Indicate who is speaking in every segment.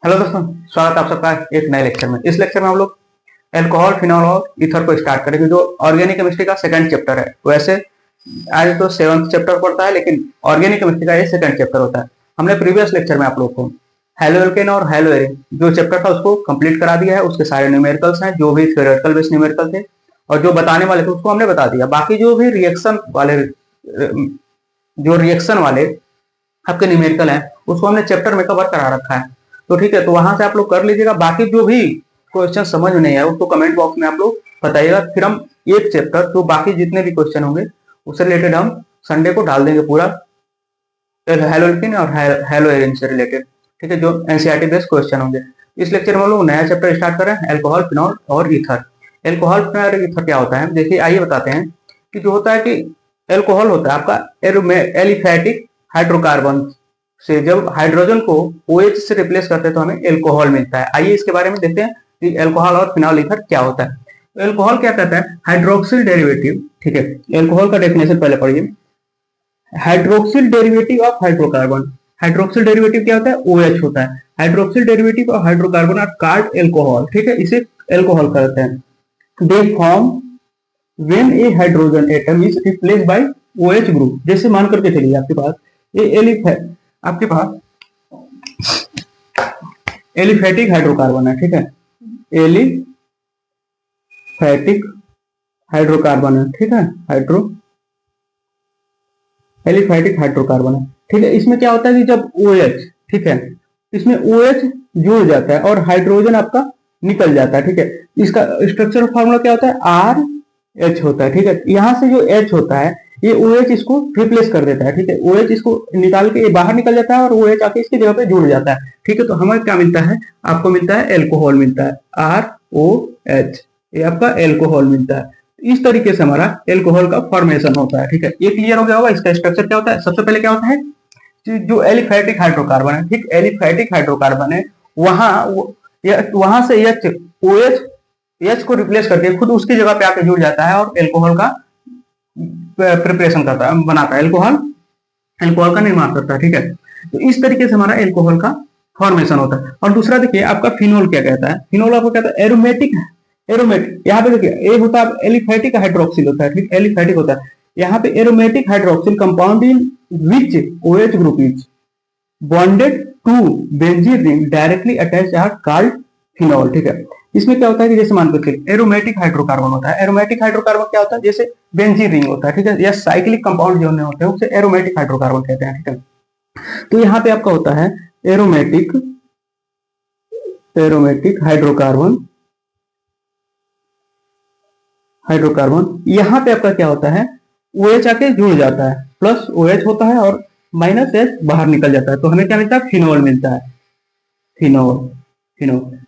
Speaker 1: Hello दोस्तों, स्वागत है आप सबका एक नए लेक्चर में। इस लेक्चर में हम लोग अल्कोहल, फिनॉल और ईथर को स्टार्ट करेंगे, जो ऑर्गेनिक केमिस्ट्री का सेकंड चैप्टर है। वैसे आज तो सेवंथ चैप्टर पढ़ता है, लेकिन ऑर्गेनिक केमिस्ट्री का ये सेकंड चैप्टर होता है। हमने प्रीवियस लेक्चर में आप लोग को हेलोएल्केन और हेलोएरिन जो चैप्टर था उसको कंप्लीट करा दिया है। उसके सारे न्यूमेरिकल्स हैं, जो भी थ्योरेटिकल बेस्ड न्यूमेरिकल थे और जो बताने वाले थे उसको हमने बता दिया। बाकी जो भी रिएक्शन वाले आपके न्यूमेरिकल है उसको हमने चैप्टर में कवर करा रखा है। तो ठीक है, तो वहां से आप लोग कर लीजिएगा। बाकी जो भी क्वेश्चन समझ में नहीं आया उसको कमेंट बॉक्स में आप लोग बताइएगा। फिर हम एक चैप्टर जो बाकी जितने भी क्वेश्चन होंगे उससे रिलेटेड हम संडे को डाल देंगे, पूरा हेलोएल्केन और हेलोएरिन से रिलेटेड। ठीक है, जो एनसीईआरटी बेस्ड क्वेश्चन होंगे। इस लेक्चर में हम लोग नया चैप्टर स्टार्ट कर रहे हैं, अल्कोहल, फिनॉल और ईथर। अल्कोहल, फिनॉल और ईथर क्या होता है, देखिए आइए बताते हैं। कि जो होता है कि अल्कोहल होता है आपका एलिफैटिक हाइड्रोकार्बन से जब हाइड्रोजन को OH से रिप्लेस करते हैं तो हमें अल्कोहल मिलता है। आइए इसके बारे में देखते हैं कि अल्कोहल और फिनॉल ईथर क्या होता है। तो अल्कोहल क्या कहता है, हाइड्रोक्सिल डेरिवेटिव। ठीक है, अल्कोहल का डेफिनेशन पहले पढ़िए। Hydroxyl derivative of hydrocarbon. Hydroxyl derivative क्या होता है, OH होता है। Hydroxyl derivative of hydrocarbon are called alcohol. ठीक है, इसे अल्कोहल कहते हैं। They form when a hydrogen atom is replaced by OH group. जैसे मान करके चलिए आपके पास एलिफैटिक हाइड्रोकार्बन है। ठीक है, एलिफैटिक हाइड्रोकार्बन है। ठीक है, एलिफैटिक हाइड्रोकार्बन है। ठीक है, इसमें क्या होता है कि जब OH, ठीक है, इसमें OH जुड़ जाता है और हाइड्रोजन आपका निकल जाता है। ठीक है, इसका स्ट्रक्चर फॉर्मूला क्या होता है, RH होता है। ठीक है, यहां से जो H होता है ये OH इसको रिप्लेस कर देता है। ठीक है, OH इसको निकाल के बाहर निकल जाता है और OH आके इसकी जगह पे जुड़ जाता है। ठीक है, तो हमें क्या मिलता है, आपको मिलता है अल्कोहल मिलता है, ROH। ये आपका अल्कोहल मिलता है। इस तरीके से हमारा अल्कोहल का फॉर्मेशन होता है। ठीक है, ये क्लियर हो गया होगा। इसका स्ट्रक्चर क्या होता है, सबसे पहले क्या होता है, जो एलिफैटिक हाइड्रोकार्बन है, ठीक, एलिफैटिक हाइड्रोकार्बन है, वहां से H को रिप्लेस करके खुद उसकी जगह पे आके जुड़ जाता है और अल्कोहल का प्रिपरेशन करता है, बनाता है, अल्कोहल का निर्माण करता है। ठीक है, तो इस तरीके से हमारा अल्कोहल का फॉर्मेशन होता है। और दूसरा देखिए आपका फिनोल क्या कहता है, फिनोल आपको कहता है एरोमेटिक। यहाँ पे देखिए एक होता है एलिफैटिक हाइड्रोक्सिल होता है। ठीक, एलिफैटिक होता है। यहाँ पे aromatic hydroxyl compound in which OH group is bonded to benzene ring directly attach are called phenol. ठीक है, इसमें क्या होता है कि जैसे मान कर चलिए एरोमेटिक हाइड्रोकार्बन होता है। एरोमेटिक हाइड्रोकार्बन क्या होता है, जैसे बेंजीन रिंग होता है। ठीक है, या साइक्लिक कंपाउंड जो होते हैं उसे एरोमेटिक हाइड्रोकार्बन कहते हैं। ठीक है, तो यहाँ पे आपका होता है एरोमेटिक हाइड्रोकार्बन। यहाँ पे आपका क्या होता है, OH आके जुड़ जाता है, प्लस OH होता है और -H बाहर निकल जाता है, तो हमें क्या मिलता है, फिनोल मिलता है। फिनोल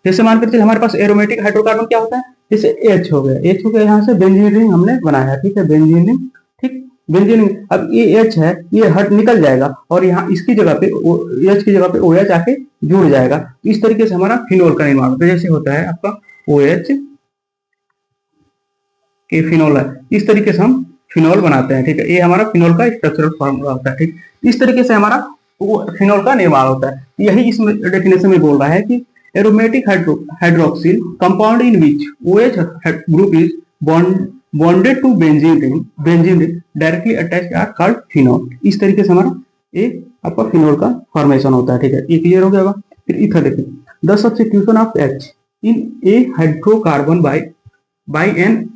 Speaker 1: जैसे मानकर चलिए हमारे पास एरोमेटिक हाइड्रोकार्बन क्या होता है, जैसे H हो गया, यहाँ से बेंजीन रिंग हमने बनाया। ठीक है, बेंजीन रिंग, ठीक, बेंजीन रिंग। अब ये H है, ये हट निकल जाएगा और यहाँ इसकी जगह पे H की जगह पे OH आके जुड़ जाएगा। इस तरीके से हमारा फिनोल का निर्माण होता है। जैसे होता है आपका OH के फिनोल है, इस तरीके से हम फिनोल बनाते हैं। ठीक है, ये हमारा फिनोल का स्ट्रक्चरल फॉर्मूला होता है। ठीक, इस तरीके से हमारा फिनोल का निर्माण होता है। यही इस डेफिनेशन में बोल रहा है कि aromatic hydroxyl compound in which OH group is bonded to benzene ring directly attached are called phenol. इस तरीके से हमारा एक आपका फिनोल का फॉर्मेशन होता है। ठीक है, ये क्लियर हो गया। फिर ईथर देखिए, the substitution of H in a hydrocarbon by an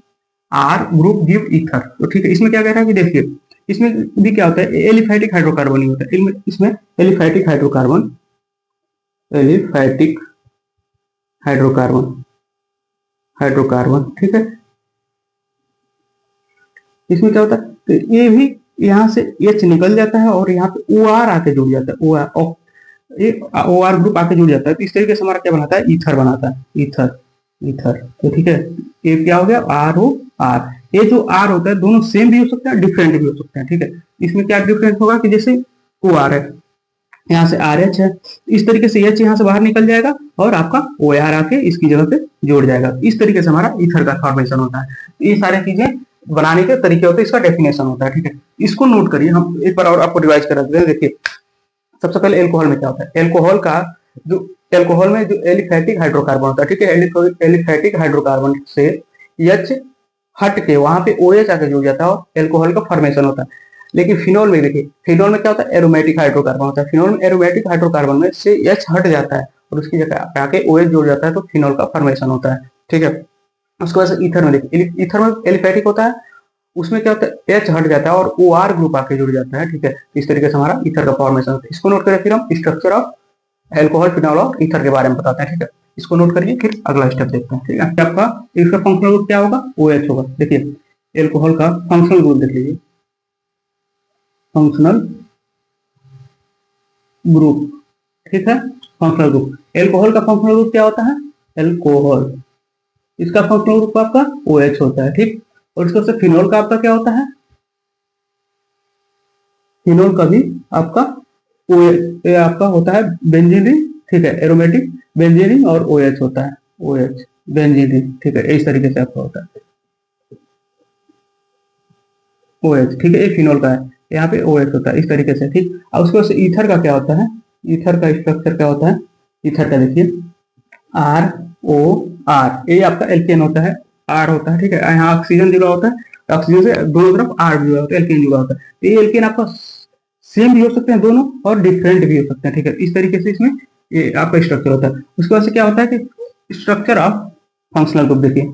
Speaker 1: R group give ether. तो ठीक है, इसमें क्या कह रहा है कि देखिए इसमें भी क्या होता है, एलिफैटिक हाइड्रोकार्बन ही होता है। इसमें एलिफैटिक हाइड्रोकार्बन, ठीक है। इसमें क्या होता है, तो ये भी यहाँ से H निकल जाता है और यहाँ पे OR आके जुड़ जाता है, OR ग्रुप आके जुड़ जाता है। तो इस तरीके से हमारा क्या बनाता है, ईथर बनाता है, ईथर। तो ठीक है, ये क्या हो गया, ROR। ये जो R होता है दोनों सेम भी हो सकता है, डिफरेंट भी हो सकते हैं। ठीक है, इसमें क्या डिफरेंस होगा कि जैसे OR है, यहाँ से RH है, इस तरीके से H यहाँ से बाहर निकल जाएगा और आपका OR आके इसकी जगह पे जोड़ जाएगा। इस तरीके से हमारा ईथर का फॉर्मेशन होता है। ये सारी चीजें बनाने के तरीके होते हैं, इसका डेफिनेशन होता है। ठीक है, इसको नोट करिए, हम एक बार और आपको रिवाइज करा देते हैं। देखिए सबसे पहले अल्कोहल में क्या होता है, अल्कोहल का जो एल्कोहल में जो एलिफैटिक हाइड्रोकार्बन होता है, ठीक है, एलिफैटिक हाइड्रोकार्बन से एच हट के वहां पे OH आके जुड़ जाता है और एल्कोहल का फॉर्मेशन होता है। लेकिन फिनोल में देखिए, फिनोल में क्या होता है, एरोमेटिक हाइड्रोकार्बन होता है। फिनोल में एरोमेटिक हाइड्रोकार्बन में से एच हट जाता है और उसकी जगह पे आके OH जुड़ जाता है, तो फिनोल का फॉर्मेशन होता है, ठीक है। उसके बाद ईथर में देखिए, ईथर में एलिफैटिक होता है, उसमें क्या होता है, एच हट जाता है और OR ग्रुप आके जुड़ जाता है, ठीक है। इस तरीके से हमारा ईथर का फॉर्मेशन होता है। इसको नोट करें, फिर हम स्ट्रक्चर ऑफ एल्कोहल, फिनॉल और ईथर के बारे में बताते हैं, ठीक है। इसको नोट करिए, फिर अगला स्टेप देखते हैं, ठीक है। आपका इसका फंक्शनल ग्रुप क्या होगा, OH होगा। देखिए एल्कोहल का फंक्शनल ग्रुप देख लीजिए, फंक्शनल ग्रुप, ठीक है। फंक्शनल ग्रुप एल्कोहल का फंक्शनल ग्रुप क्या होता है, एल्कोहल, इसका फंक्शनल ग्रुप आपका OH होता है, ठीक। और इसका से फिनोल का आपका क्या होता है, फिनोल का भी आपका OH आपका होता है बेंजीन रिंग, ठीक है, एरोमेटिक बेंजीन रिंग और OH होता है, OH बेंजीन रिंग, ठीक है। इस तरीके से आपका होता है OH, ठीक है। ये फिनोल का है, यहाँ पे OH होता है इस तरीके से, ठीक। अब उसके बाद ईथर का क्या होता है, ईथर का स्ट्रक्चर क्या होता है, ईथर का देखिए ROR, ये आपका एल्केन होता है, R होता है, ठीक है। यहाँ ऑक्सीजन जुड़ा होता है, ऑक्सीजन से दोनों तरफ R जुड़ा होता है, एल्केन जुड़ा होता है। तो ये एल्केन आपका सेम भी हो सकते हैं दोनों और डिफरेंट भी हो सकते हैं, ठीक है। इस तरीके से इसमें ये आपका स्ट्रक्चर होता है। उसके बाद से क्या होता है कि स्ट्रक्चर ऑफ फंक्शनल ग्रुप, देखिए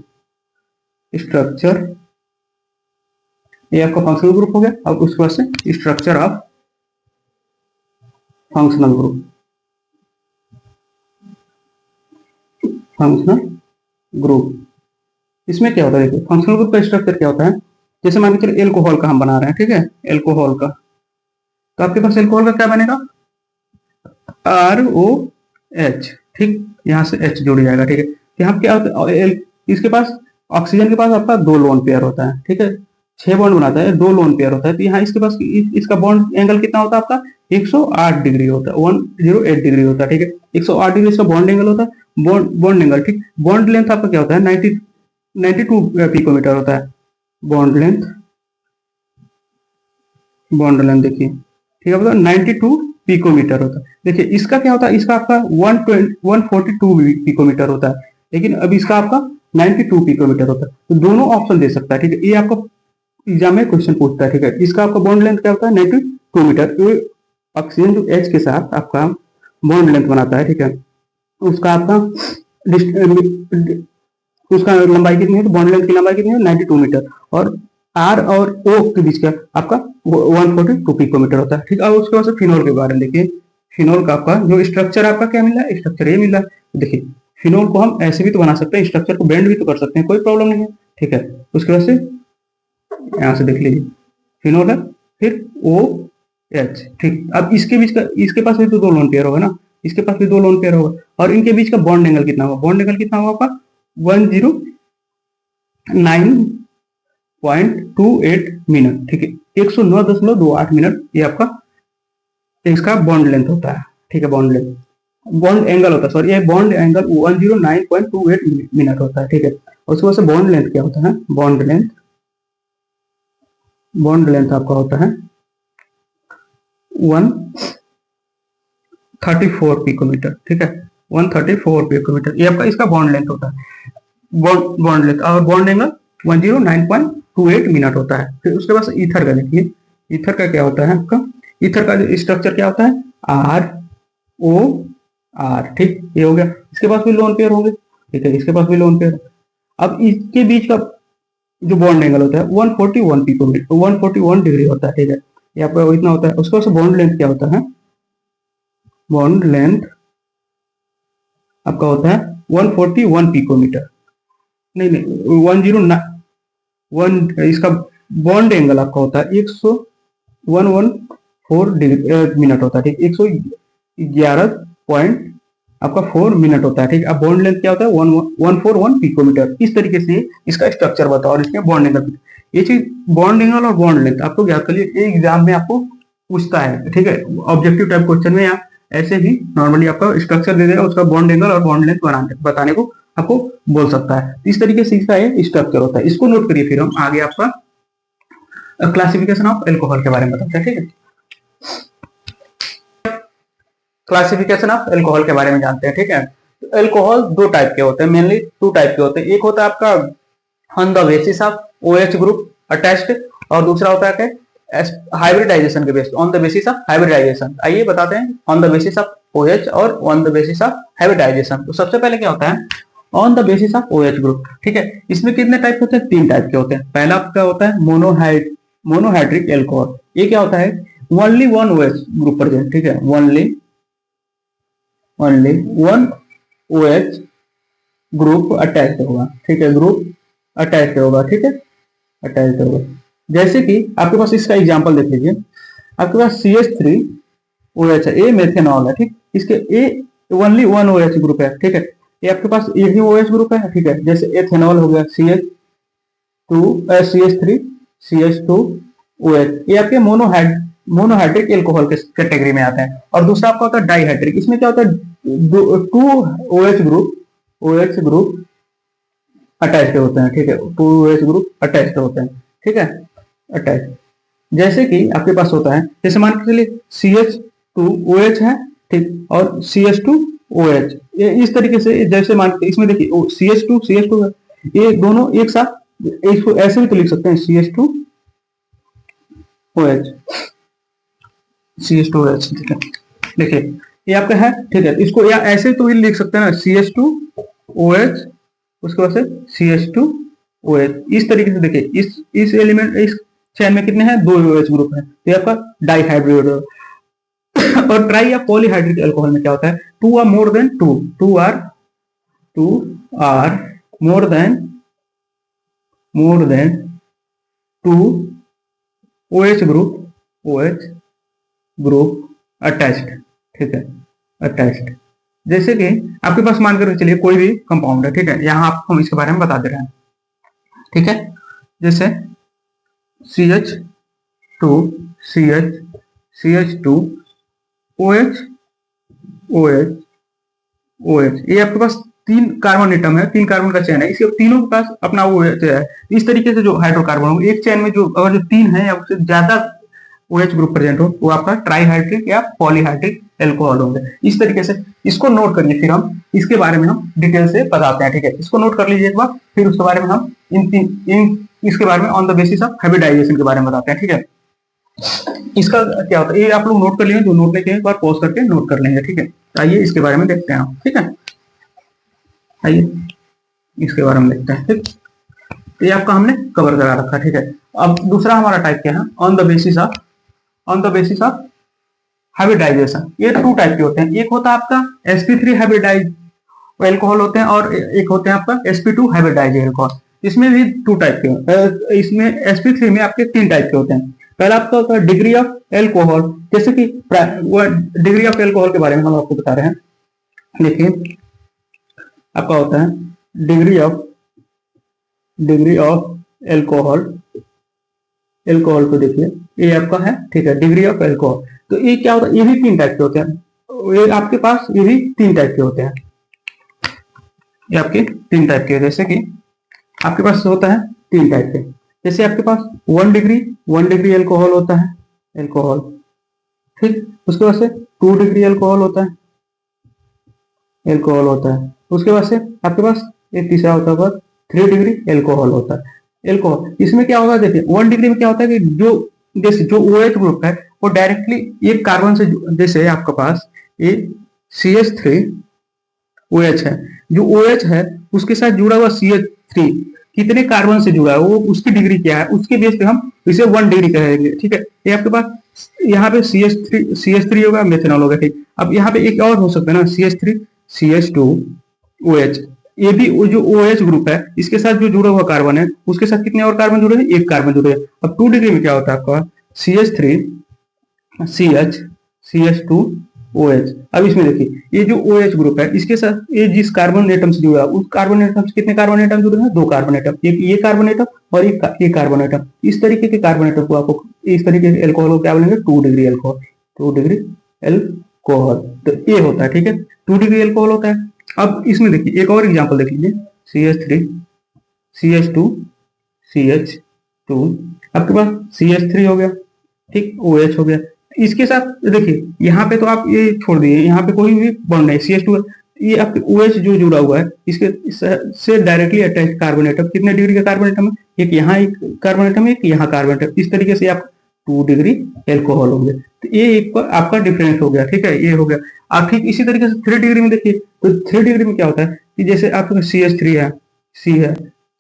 Speaker 1: स्ट्रक्चर, ये आपका फंक्शनल ग्रुप हो गया। अब उसके बाद से structure of functional group, functional group, इसमें क्या होता है, देखिए फंक्शनल ग्रुप का स्ट्रक्चर क्या होता है। जैसे मान के चलिए एल्कोहल का हम बना रहे हैं, ठीक है, एल्कोहल का, तो आपके पास एल्कोहल का क्या बनेगा, ROH, ठीक, यहाँ से H जुड़ जाएगा, ठीक है। यहाँ क्या होता है, इसके पास ऑक्सीजन के पास आपका 2 लोन पेयर होता है, ठीक है, 6 बॉन्ड बनाता है, 2 लोन पेयर होता है। तो यहाँ इसके पास इसका बॉन्ड एंगल कितना होता है आपका, 108 डिग्री होता है, 108 डिग्री होता है, ठीक है। 108 डिग्री इसका बॉन्ड एंगल होता है, बॉन्ड एंगल, ठीक। बॉन्ड लेंथ आपका क्या होता है, 92 पिकोमीटर होता है, बॉन्ड लेंथ, बॉन्ड लेंथ देखिए, ठीक है, मतलब 92 पिकोमीटर होता है। देखिए इसका क्या होता है, इसका आपका 142 पिकोमीटर होता है, लेकिन अब इसका आपका 92 पिकोमीटर होता है। तो दोनों ऑप्शन दे सकता है, ठीक है। ये आपका एग्जाम में क्वेश्चन पूछता है, ठीक है। इसका आपका बॉन्ड लेंथ क्या होता है, 92 मीटर। ये ऑक्सीजन जो H के साथ आपका बॉन्ड लेंथ बनाता है, ठीक है, उसका आपका उसका लंबाई कितनी है, तो बॉन्ड लेंथ की लंबाई कितनी है, 92 मीटर। और R और O के बीच का आपका 142 पिकोमीटर होता है, ठीक है। और उसके बाद फिनोल के बारे में देखिए, फिनोल का आपका जो स्ट्रक्चर आपका क्या मिला है, स्ट्रक्चर ये मिला है। देखिए फिनोल को हम ऐसे भी तो बना सकते हैं, स्ट्रक्चर को बेंड भी तो कर सकते हैं, कोई प्रॉब्लम नहीं है, ठीक है। उसके बाद से यहाँ से देख लीजिए फिनोल है, फिर OH, ठीक। अब इसके बीच का, इसके पास भी तो 2 लोन पेयर होगा ना, इसके पास भी 2 लोन पेयर होगा, और इनके बीच का बॉन्ड एंगल कितना होगा, बॉन्ड एंगल कितना होगा आपका 109.28 मिनट, ठीक है, 109.28 मिनट, ये आपका इसका बॉन्ड लेंथ होता है, ठीक है, बॉन्ड लेंथ, बॉन्ड एंगल होता है, सॉरी, ये बॉन्ड एंगल 109.28 मिनट होता है, ठीक है। और उसके बाद से बॉन्ड लेंथ क्या होता है, बॉन्ड लेंथ, बॉन्ड लेंथ आपका होता है 134 पिकोमीटर, ठीक है, 134 पिकोमीटर, ये आपका इसका बॉन्ड लेंथ होता है, बॉन्ड लेंथ। और बॉन्ड एंगल 109.28 मिनट होता है। फिर उसके बाद ईथर का देखिए, ईथर का क्या होता है आपका, ईथर का जो स्ट्रक्चर क्या होता है, ROR, ठीक, ये हो गया। इसके पास भी लोन पेयर होंगे, ठीक है, इसके पास भी लोन पेयर। अब इसके बीच का जो बॉन्ड एंगल होता है 141 पिकोमीटर, 141 डिग्री होता है, ठीक है, ये आपका इतना होता है। उसके बाद बॉन्ड लेंथ क्या होता है, बॉन्ड लेंथ आपका होता है 141 पिकोमीटर, नहीं नहीं 101, इसका बॉन्ड एंगल आपका होता है 114 डिग्री मिनट होता है, ठीक, 111 पॉइंट आपका 4 मिनट होता है, ठीक। अब बॉन्ड लेंथ क्या होता है 141 पिकोमीटर। इस तरीके से इसका स्ट्रक्चर बताओ और इसके बॉन्ड एंगल, ये चीज बॉन्ड एंगल और बॉन्ड लेंथ आपको याद कर लिए, एग्जाम में आपको पूछता है, ठीक है, ऑब्जेक्टिव टाइप क्वेश्चन में, या ऐसे भी नॉर्मली आपका स्ट्रक्चर दे देगा, उसका बॉन्ड एंगल और बॉन्ड लेंथ बताने को आपको बोल सकता है। इस तरीके से इसका ये स्ट्रक्चर होता है, इसको नोट करिए। फिर हम आगे आपका क्लासिफिकेशन ऑफ एल्कोहल के बारे में बताते हैं, ठीक है। क्लासिफिकेशन ऑफ एल्कोहल के बारे में जानते हैं, ठीक है। तो एल्कोहल दो टाइप के होते हैं, मेनली टू टाइप के होते हैं। एक होता है आपका on the basis of OH group attached, और दूसरा होता है कि हाइब्रिडाइजेशन के base, on the basis of hybridization. आइए बताते हैं on the basis of OH और on the basis of hybridization. तो सबसे पहले क्या होता है on the basis of OH group, ठीक है। इसमें कितने टाइप होते हैं, तीन टाइप के होते हैं। पहला आपका होता है मोनोहाइड्रिक एल्कोहल। ये क्या होता है, only one OH group present, ठीक है, only one OH group attached होगा, ठीक है, ग्रुप अटैच्ड होगा, ठीक है, अटैच्ड होगा। जैसे कि आपके पास इसका एग्जांपल देख लीजिए, आपके पास CH3OH है, ये मेथेनॉल है, ठीक। इसके A only one OH group है, ठीक है। ये आपके पास एक ही OH ग्रुप है, ठीक है। जैसे एथेनॉल हो गया CH3CH2OH, ये आपके मोनोहाइड्रिक एल्कोहल के कैटेगरी में आते हैं। और दूसरा आपका होता है डाइहाइड्रिक। इसमें क्या होता है, टू OH ग्रुप अटैच्ड होते हैं, ठीक है, टू OH ग्रुप अटैच्ड होते हैं, ठीक है, अटैच। जैसे कि आपके पास होता है, जैसे मान के चलिए CH2OH है, ठीक, और CH2OH, ये इस तरीके से, जैसे मान के इसमें देखिए CH2 है, ये दोनों एक साथ, इसको ऐसे भी तो लिख सकते हैं CH2OH, ठीक है। देखिए ये आपका है, ठीक है, इसको या ऐसे तो भी लिख सकते हैं ना, CH2OH, उसके बाद से CH2OH। इस तरीके से देखिए इस एलिमेंट, इस चेन में कितने हैं, दो OH ग्रुप है, तो आपका डाइहाइड्रेट। और ट्राई या पॉलीहाइड्रिक अल्कोहल में क्या होता है, two or more than two or more than two OH group attached, ठीक है, अटैच्ड। जैसे कि आपके पास मानकर चलिए कोई भी कंपाउंड है, ठीक है, यहाँ आपको हम इसके बारे में बता दे रहे हैं, ठीक है। जैसे CH2OH, ये आपके पास तीन कार्बन एटम है, तीन कार्बन का चेन है, इसके तीनों के पास अपना OH है। इस तरीके से जो हाइड्रोकार्बन हो, एक चेन में जो अगर जो तीन है या उससे ज्यादा OH ग्रुप प्रेजेंट हो, वो आपका ट्राईहाइड्रिक या पॉलीहाइड्रिक एल्कोहल होंगे। इस तरीके से इसको नोट करिए, फिर हम इसके बारे में हम डिटेल से बताते हैं, ठीक है। इसको नोट कर लीजिए एक बार, फिर उसके बारे में हम इसके बारे में on the basis of hybridization के बारे में बताते हैं, ठीक है। इसका क्या होता है, ये आप लोग नोट कर लेंगे, जो नोट लेके एक बार पॉज करके नोट कर लेंगे, ठीक है। आइए इसके बारे में देखते हैं हम, ठीक है, आइए इसके बारे में देखते हैं, ठीक। ये आपका हमने कवर करा रखा, ठीक है। अब दूसरा हमारा टाइप क्या है, on the basis of hybridization. ये टू टाइप के होते हैं, एक होता है आपका sp3 हाइब्रिडाइज एल्कोहल होते हैं, और एक होते हैं आपका sp2 हाइब्रिडाइज एल्कोहल। इसमें भी टू टाइप के, इसमें sp3 में आपके तीन टाइप के होते हैं। पहला आपका होता है डिग्री ऑफ एल्कोहल, जैसे कि डिग्री ऑफ एल्कोहल के बारे में हम आपको बता रहे हैं। देखिए आपका होता है डिग्री ऑफ एल्कोहल को देखिए, ये आपका है, ठीक है, डिग्री ऑफ एल्कोहल। तो ये क्या होता है, ये भी तीन टाइप के होते हैं, ये आपके पास ये भी तीन टाइप के होते हैं, ये आपके तीन टाइप के, जैसे कि आपके पास होता है तीन टाइप के। जैसे आपके पास 1 डिग्री एल्कोहल होता है, एल्कोहल, ठीक। उसके बाद से 2 डिग्री एल्कोहल होता है, उसके बाद से आपके पास एक तीसरा होता है 3 डिग्री एल्कोहल होता है, एल्कोहल। इसमें क्या होगा, देखिए 1 डिग्री में क्या होता है कि जो OH ग्रुप है वो डायरेक्टली एक कार्बन से, जैसे आपके पास ये CH3OH है, जो OH है उसके साथ जुड़ा हुआ CH3 कितने कार्बन से जुड़ा है, वो उसकी डिग्री क्या है, उसके बेस पे हम इसे 1 डिग्री कहेंगे, ठीक है। ये आपके पास यहाँ पे CH3 होगा, मेथेनॉल होगा, ठीक। अब यहाँ पे एक और हो सकता है ना, CH3CH2OH, ये भी जो OH ग्रुप है इसके साथ जो जुड़ा हुआ कार्बन है, उसके साथ कितने और कार्बन जुड़े हैं, एक कार्बन जुड़े हैं। अब 2 डिग्री में क्या होता है आपका CH3CH2OH। अब इसमें देखिए ये जो OH ग्रुप है इसके साथ ये जिस कार्बन एटम से जुड़ा है, उस कार्बन एटम से कितने कार्बन एटम जुड़े हैं, 2 कार्बन एटम, एक ये कार्बन एटम और एक कार्बन एटम। इस तरीके के कार्बन एटम को आपको, इस तरीके के एल्कोहल को क्या बोलेंगे, 2 डिग्री एल्कोहल, 2 डिग्री एल्कोहल। तो ये होता है, ठीक है, 2 डिग्री एल्कोहल होता है। अब इसमें देखिए एक और एग्जांपल देख लीजिए, CH2 आपके पास CH3 हो गया, ठीक, OH हो गया, इसके साथ देखिए यहाँ पे तो आप ये छोड़ दिए, यहाँ पे कोई भी बॉन्ड नहीं, CH2 ये आपके OH जो जुड़ा हुआ है इसके से डायरेक्टली अटैच कार्बन एटम, कितने डिग्री का कार्बन एटम है, एक यहाँ एक कार्बन एटम है, एक यहाँ कार्बन एटम, इस तरीके से आप 2 डिग्री एल्कोहल हो गया। तो ये एक आपका डिफरेंस हो गया, ठीक है, ये हो गया। आप ठीक इसी तरीके से 3 डिग्री में देखिए, तो 3 डिग्री में क्या होता है कि जैसे आपका CH3 है, C है,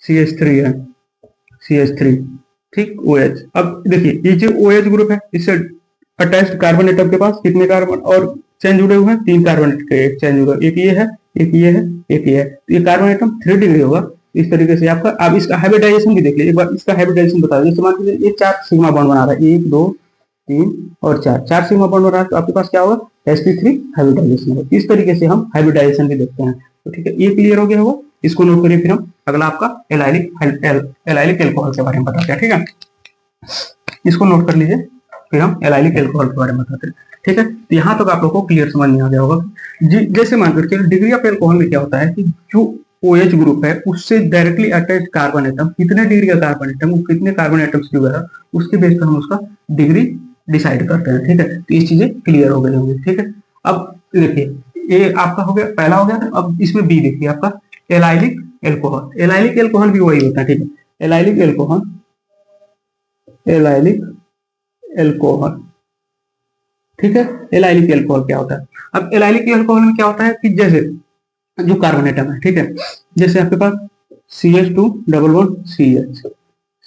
Speaker 1: CH3 है, CH3, ठीक, OH। अब देखिए ये जो OH ग्रुप है इससे अटैच्ड कार्बन एटम के पास कितने कार्बन और चेन जुड़े हुए हैं, 3 कार्बन के एक चेन जुड़े, एक ये है, एक ये है, एक ये है, तो ये कार्बन एटम 3 डिग्री होगा। इस तरीके से आपका, अब इसका हाइब्रिडाइजेशन भी देख लीजिए एक बार, इसका हाइब्रिडाइजेशन बता दीजिए। मान लीजिए ये 4 सिग्मा बॉन्ड बना रहा है, 1 2 3 और 4 सिग्मा बॉन्ड बना रहा है, तो आपके पास क्या होगा, sp3 हाइब्रिडाइजेशन होगा। इस तरीके से हम हाइब्रिडाइजेशन भी देखते हैं। तो ठीक है, ये क्लियर हो गया होगा, इसको नोट करिए। फिर हम अगला आपका एलाइलिक एल्कोहल के बारे में बताते हैं, ठीक है, इसको नोट कर लीजिए, फिर हम एलाइलिक एल्कोहल के बारे में बताते हैं, ठीक है। तो यहाँ तक आप लोग को क्लियर समझ में आ गया होगा। जैसे मान करके डिग्री ऑफ एल्कोहल में क्या होता है कि जो OH ग्रुप है उससे डायरेक्टली अटैच कार्बन एटम, कितने डिग्री का कार्बन एटम, कितने कार्बन एटम्स जो है उसके बेस पर हम उसका डिग्री डिसाइड करते हैं, ठीक है। तो ये चीजें क्लियर हो गई होंगी, ठीक है। अब देखिए ये आपका हो गया, पहला हो गया। अब इसमें बी देखिए आपका एलाइलिक एल्कोहल। एलाइलिक एल्कोहल भी वही होता है, ठीक है, एलाइलिक एल्कोहल, एलाइलिक एल्कोहल, ठीक है। एलाइलिक एल्कोहल क्या होता है, अब एलाइलिक एल्कोहल में क्या होता है कि जैसे जो कार्बन एटम है, ठीक है, जैसे आपके पास CH2 double bond CH,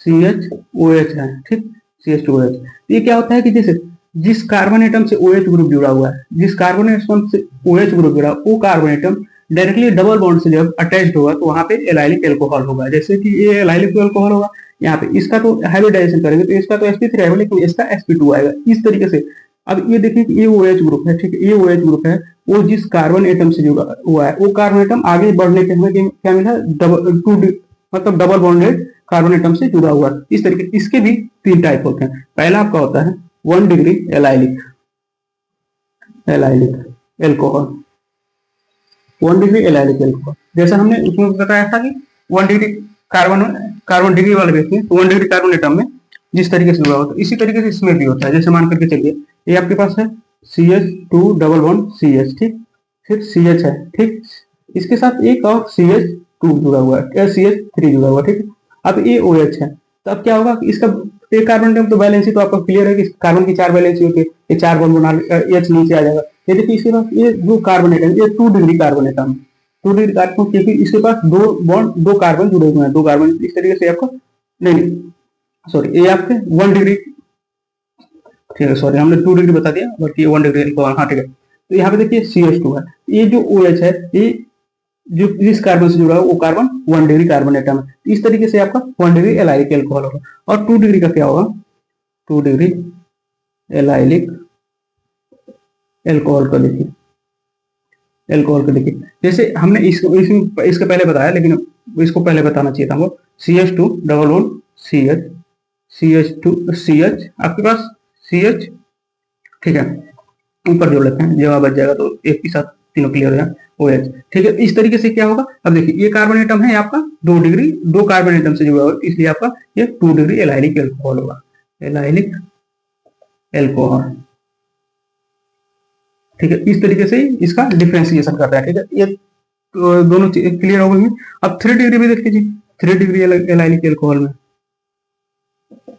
Speaker 1: CHOH है, ठीक, CH2OH। ये क्या होता है कि जैसे जिस कार्बन एटम से OH ग्रुप जुड़ा हुआ है, जिस कार्बन एटम से OH ग्रुप जुड़ा, वो carbon atom directly double bond से जब अटैच्ड होगा तो वहां पे एलाइलिक एल्कोहल होगा। जैसे कि ये एलाइलिक एल्कोहल होगा, यहाँ पे इसका तो हाइब्रिडाइजेशन करेंगे तो इसका तो sp3 आएगा, लेकिन इसका sp2 आएगा, इस तरीके से। अब ये देखिए कि ये OH ग्रुप है, ठीक है, ये OH ग्रुप है, वो जिस कार्बन एटम से जुड़ा हुआ है वो कार्बन एटम आगे बढ़ने के हमें क्या मिला, मतलब डबल बॉन्डेड कार्बन एटम से जुड़ा हुआ है। इस तरीके इसके भी 3 टाइप होते हैं। पहला आपका होता है 1 degree allylic alcohol, 1 degree allylic alcohol, जैसा हमने उसमें बताया था कि 1 डिग्री कार्बन डिग्री वाले बेस में 1 डिग्री कार्बन एटम में जिस तरीके से जुड़ा होता है, इसी तरीके से इसमें भी होता है। जैसे मान करके चलिए ये आपके पास है CH2 डबल बॉन्ड CH, ठीक, फिर CH है, ठीक, इसके साथ एक और CH2 जुड़ा हुआ है, CH3 जुड़ा हुआ है, ठीक। अब ये OH है, तो अब क्या होगा कि इसका एक कार्बन एटम तो वैलेंसी तो आपको क्लियर है कि कार्बन की 4 वैलेंसी होती है, ये 4 बॉन्ड बना, H नीचे आ जाएगा। ये देखिए इसके पास ये जो कार्बन एटम, ये 2 degree carbon atom, 2 degree carbon, क्योंकि इसके पास 2 कार्बन जुड़े हुए हैं, 2 कार्बन, इस तरीके से आपको नहीं सॉरी ये आपके 1 डिग्री, ठीक है, सॉरी हमने 2 डिग्री बता दिया, बल्कि 1 डिग्री एल्कोहल, हाँ ठीक है। तो यहाँ पे देखिए CH2 है, ये जो OH है, ये जो जिस कार्बन से जुड़ा है वो कार्बन 1 डिग्री कार्बन एटम है। इस तरीके से आपका 1 डिग्री एलाइलिक एल्कोहल होगा। और 2 डिग्री का क्या होगा, 2 डिग्री एलाइलिक एल्कोहल का देखिए, एल्कोहल का देखिए, जैसे हमने इसके पहले बताया, लेकिन इसको पहले बताना चाहिए था हमको। CH2 double bond CH, CH2 CH, आपके पास CH, ठीक है, ऊपर जोड़ लेते हैं, जवाब बच जाएगा तो एक के साथ तीनों क्लियर हो जाए, OH, ठीक है। इस तरीके से क्या होगा, अब देखिए ये कार्बन एटम है आपका 2 डिग्री, 2 कार्बन एटम से जुड़ा हुआ, इसलिए आपका ये 2 डिग्री एलाइलिक एल्कोहल होगा, एलाइलिक एल्कोहल, ठीक है। इस तरीके से इसका डिफ्रेंसिएशन करता है, ठीक है। ये तो दोनों चीज क्लियर हो गई। अब 3 डिग्री भी देख लीजिए, 3 डिग्री एलाइलिक एल्कोहल में,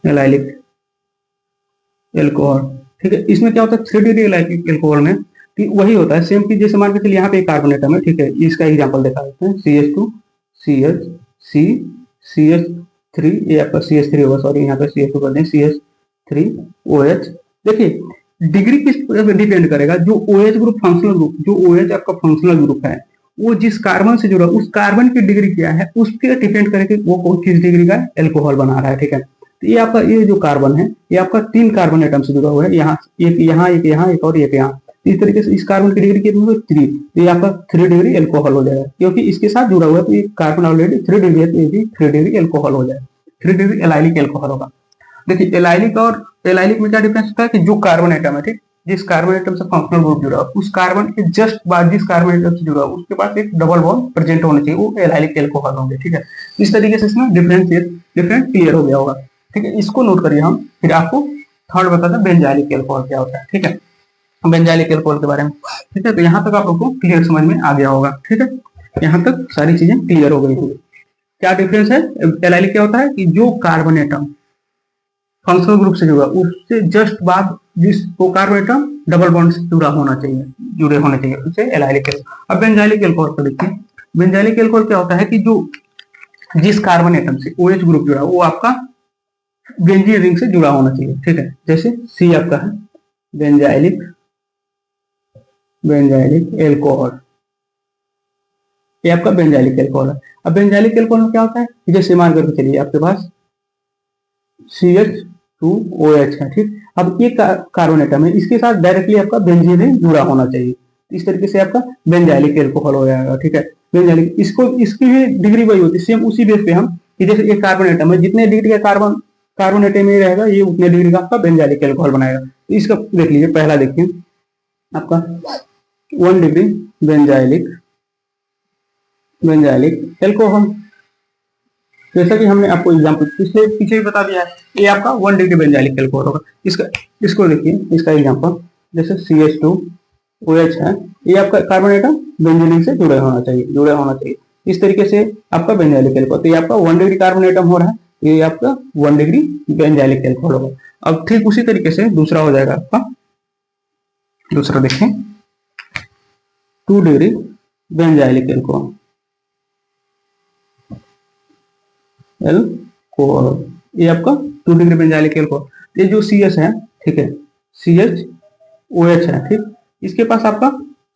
Speaker 1: एलाइलिक एल्कोहल, ठीक है, इसमें क्या होता है 3 डिग्री एलाइलिक एल्कोहल में कि वही होता है सेम कि जैसे मान के चलिए यहाँ पे एक कार्बन एटम है, ठीक है, इसका एग्जांपल दिखा देते हैं, CH2 CH C CH3, ये आपका CH3 होगा, सॉरी यहाँ पे CH2 कर दें, CH3 OH। देखिए डिग्री किस पर डिपेंड करेगा, जो OH ग्रुप फंक्शनल ग्रुप, जो OH आपका फंक्शनल ग्रुप है, वो जिस कार्बन से जुड़ा उस कार्बन की डिग्री क्या है उस पर डिपेंड करेगा वो किस डिग्री का एल्कोहल बना रहा है, ठीक है। तो ये आपका ये जो कार्बन है ये आपका 3 कार्बन एटम से जुड़ा हुआ है, यहाँ एक यहाँ एक यहाँ एक और एक यहाँ। इस तरीके से इस कार्बन की डिग्री कितनी होगी 3, तो ये आपका 3 डिग्री एल्कोहल हो जाएगा, क्योंकि इसके साथ जुड़ा हुआ है, तो ये कार्बन ऑलरेडी 3 डिग्री है, तो ये भी 3 डिग्री एल्कोहल हो जाएगा, 3 डिग्री एलाइलिक एल्कोहल होगा। देखिए एलाइलिक और एलाइलिक में क्या डिफरेंस होता है कि जो कार्बन एटम है, ठीक, जिस कार्बन एटम से फंक्शनल ग्रुप जुड़ा है उस कार्बन के जस्ट बाद जिस कार्बन एटम से जुड़ा है उसके पास एक डबल बॉन्ड प्रेजेंट होना चाहिए, वो एलाइलिक एल्कोहल होंगे, ठीक है। इस तरीके से इसमें डिफरेंस क्लियर हो गया होगा, ठीक है। इसको नोट करिए हम, फिर आपको थर्ड बताते हैं बेंजाइलिक एल्कोहल क्या होता है, ठीक है, बेंजाइलिक एल्कोहल के बारे में, ठीक है। तो यहाँ तक आप लोग को क्लियर समझ में आ गया होगा, ठीक है, यहाँ तक सारी चीजें क्लियर हो गई होगी। क्या डिफरेंस है, एलाइलिक क्या होता है कि जो कार्बन एटम फंक्शनल ग्रुप से जुड़ा उससे जस्ट बाद जिसको कार्बन एटम डबल बॉन्ड से जुड़ा होना चाहिए, जुड़े होने चाहिए, उसे एलाइलिक एल्कोहल। अब बेंजाइलिक एल्कोहल को देखिए, बेंजाइलिक एल्कोहल क्या होता है कि जो जिस कार्बन एटम से OH ग्रुप जुड़ा वो आपका बेंजीन रिंग से जुड़ा होना चाहिए, ठीक है। जैसे सी आपका है बेंजाइलिक बेंजाइलिक एल्कोहल, ये आपका बेंजाइलिक एल्कोहल है। अब बेंजाइलिक एल्कोहल में क्या होता है, जैसे मान करके चलिए आपके पास CH2OH है, ठीक। अब ये कार्बन एटम है, इसके साथ डायरेक्टली आपका बेंजीन रिंग जुड़ा होना चाहिए, इस तरीके से आपका बेंजाइलिक एल्कोहल हो जाएगा, ठीक है। बेंजाइलिक इसको इसकी भी डिग्री वही होती है, सेम उसी बेस पे हम जैसे एक कार्बन एटम है, जितने डिग्री का कार्बन एटम में रहेगा ये उतने डिग्री का आपका बेंजाइलिक एल्कोहल बनाएगा। तो इसका देख लीजिए, पहला देखिए आपका 1 डिग्री बेंजाइलिक बेंजाइलिक एल्कोहल, जैसा कि हमने आपको एग्जांपल पिछले पीछे भी बता दिया है, ये आपका 1 डिग्री बेंजाइलिक एल्कोहल होगा। इसको देखिए, इसका एग्जांपल जैसे CH2OH है, ये आपका कार्बन एटम बेंजीन रिंग से जुड़े होना चाहिए, इस तरीके से आपका बेंजाइलिक एल्कोहल। तो ये आपका 1 डिग्री कार्बन एटम हो रहा है, ये आपका 1 डिग्री बेंजाइलिक एल्कोहल होगा। अब ठीक उसी तरीके से दूसरा हो जाएगा आपका, दूसरा देखें 2 डिग्री बेंजाइलिक एल्कोहल, ये आपका 2 डिग्री बेंजाइलिक एल्कोहल। ये जो CH है, ठीक है, CHOH है, ठीक, इसके पास आपका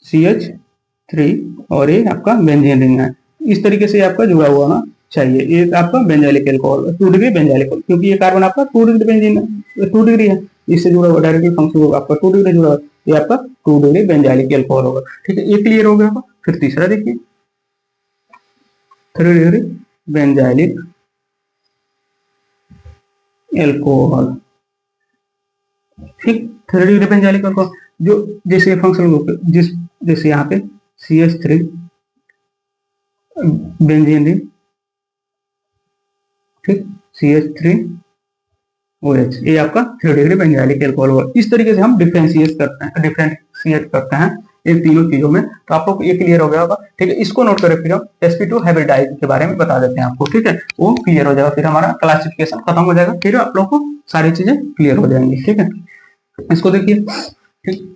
Speaker 1: CH3 और ये आपका बेंजीन रिंग है, इस तरीके से आपका जुड़ा हुआ ना चाहिए, ये आपका benzylic alcohol 2 degree benzylic alcohol, क्योंकि ये कार्बन आपका 2 डिग्री बेंजीन 2 डिग्री है, इससे जुड़ा हुआ डायरेक्टली फंक्शन आपका 2 डिग्री जुड़ा हुआ, ये आपका 2 डिग्री बेंजाइलिक एल्कोहल होगा, ठीक है। ये क्लियर हो गया होगा। फिर तीसरा देखिए 3 डिग्री बेंजाइलिक एल्कोहल, ठीक, 3 डिग्री बेंजाइलिक एल्कोहल, जो जैसे फंक्शनल ग्रुप जैसे यहाँ पे CH3 बेंजीन रिंग, ठीक, CH3OH, ये आपका 3 डिग्री बेंजाइलिक एल्कोहल होगा। इस तरीके से हम डिफरेंशिएट करते हैं इन तीनों चीजों में। तो आप लोग ये क्लियर हो गया होगा, ठीक है। इसको नोट करें, फिर हम sp2 हाइब्रिडाइज के बारे में बता देते हैं आपको, ठीक है, वो क्लियर हो जाएगा, फिर हमारा क्लासिफिकेशन खत्म हो जाएगा, फिर आप लोग को सारी चीजें क्लियर हो जाएंगी, ठीक है। इसको देखिए, ठीक,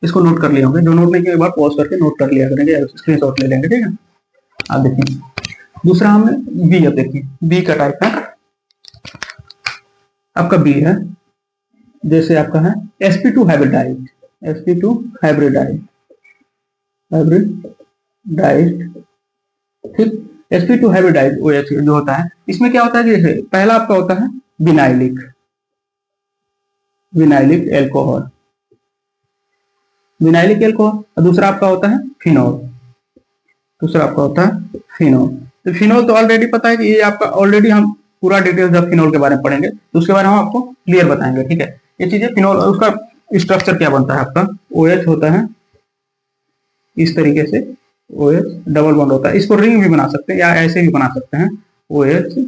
Speaker 1: इसको नोट कर लिया होगा, जो नोट नहीं किया एक बार पॉज करके नोट कर लिया करेंगे, स्क्रीनशॉट ले लेंगे, ठीक है। आप देखिए दूसरा हमने बी, अब देखिए बी का टाइप है आपका, बी है जैसे आपका है sp2 हाइब्रिडाइज, sp2 हाइब्रिडाइज, ठीक, sp2 हाइब्रिडाइज OH जो होता है, इसमें क्या होता है, जैसे पहला आपका होता है विनाइलिक एल्कोहल, विनाइलिक एल्कोहल, और दूसरा आपका होता है फिनोल, तो फिनोल तो ऑलरेडी पता है कि ये आपका ऑलरेडी हम पूरा डिटेल जब फिनोल के बारे में पढ़ेंगे तो उसके बारे में हम आपको क्लियर बताएंगे, ठीक है। ये चीजें फिनोल, उसका स्ट्रक्चर क्या बनता है आपका, OH होता है इस तरीके से, OH डबल बॉन्ड होता है, इसको रिंग भी बना सकते हैं या ऐसे भी बना सकते हैं, OH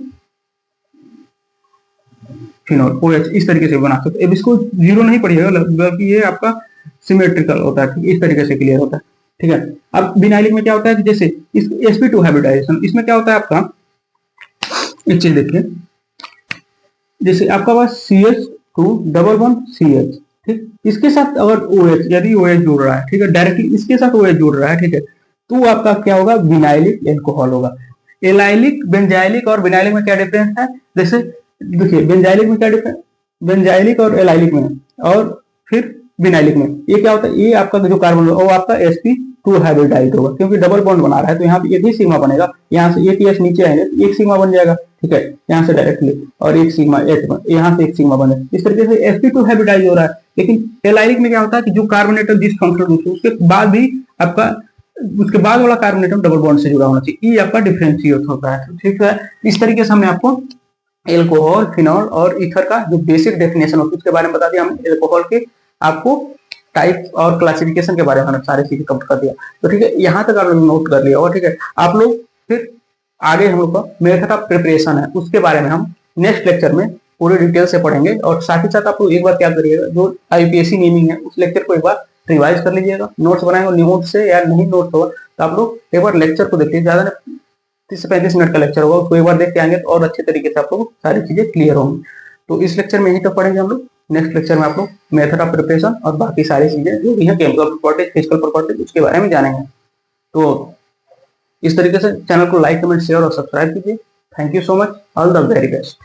Speaker 1: फिनोल, OH इस तरीके से बना सकते हैं। अब इसको जीरो नहीं पढ़िएगा, बल्कि ये आपका सिमेट्रिकल होता है, ठीक, इस तरीके से क्लियर होता है, ठीक है। अब विनाइलिक में क्या होता है कि जैसे इस sp2 हाइब्रिडाइजेशन, इसमें क्या होता है आपका, एक चीज देखिए, जैसे आपका पास CH2 डबल बॉन्ड CH, ठीक, इसके साथ अगर OH, यदि OH जुड़ रहा है, ठीक है, डायरेक्टली इसके साथ OH जुड़ रहा है, ठीक है, तो आपका क्या होगा, विनाइलिक एल्कोहल होगा। एलाइलिक, बेंजाइलिक और विनाइलिक में क्या डिफरेंस है, जैसे देखिए बेंजाइलिक में क्या डिफरेंस, बेंजाइलिक और एलाइलिक में, और फिर विनाइलिक में ये क्या होता है, ये आपका जो कार्बन वो आपका sp2 हाइब्रिडाइज होगा, क्योंकि डबल बॉन्ड बना रहा है, तो यहाँ पे एक ही सिग्मा बनेगा, यहाँ से एक एच नीचे आएंगे तो एक सिग्मा बन जाएगा, ठीक है, यहाँ से डायरेक्टली, और एक सिग्मा एच, यहाँ से एक सिग्मा बन जाएगा, इस तरीके से sp2 हाइब्रिडाइज हो रहा है। लेकिन एलाइलिक में क्या होता है कि जो कार्बन एटम जिस फंक्शनल ग्रुप से, उसके बाद भी आपका उसके बाद वाला कार्बन एटम डबल बॉन्ड से जुड़ा होना चाहिए, ये आपका डिफरेंशिएट होता है, ठीक है। इस तरीके से हमने आपको एल्कोहल, फिनॉल और ईथर का जो बेसिक डेफिनेशन होती है उसके बारे में बता दिया हमने। एल्कोहल के आपको टाइप और क्लासिफिकेशन के बारे में हमने सारी चीजें कवर कर दिया, तो ठीक है, यहाँ तक आप लोग नोट कर लिया होगा, ठीक है। आप लोग फिर आगे हम लोग का मेथड ऑफ प्रिपरेशन है, उसके बारे में हम नेक्स्ट लेक्चर में पूरे डिटेल से पढ़ेंगे। और साथ ही साथ आप लोग एक बार क्या करिएगा, जो आईपीएससी नेमिंग है उस लेक्चर को एक बार रिवाइज कर लीजिएगा, नोट्स बनाएंगे, नोट्स से या नहीं नोट्स होगा तो आप लोग एक बार लेक्चर को देखिए, ज्यादा 30 से 35 मिनट का लेक्चर होगा, उसको एक बार देख के आएंगे तो और अच्छे तरीके से आप लोग सारी चीजें क्लियर होंगी। तो इस लेक्चर में यही तक पढ़ेंगे हम लोग। नेक्स्ट लेक्चर में आप लोग मेथड ऑफ प्रिपरेशन और बाकी सारी चीजें जो भी है, केमिकल प्रॉपर्टीज, फिजिकल प्रॉपर्टीज, उसके बारे में जानेंगे। तो इस तरीके से चैनल को लाइक, कमेंट, शेयर और सब्सक्राइब कीजिए। Thank you so much, all the very best.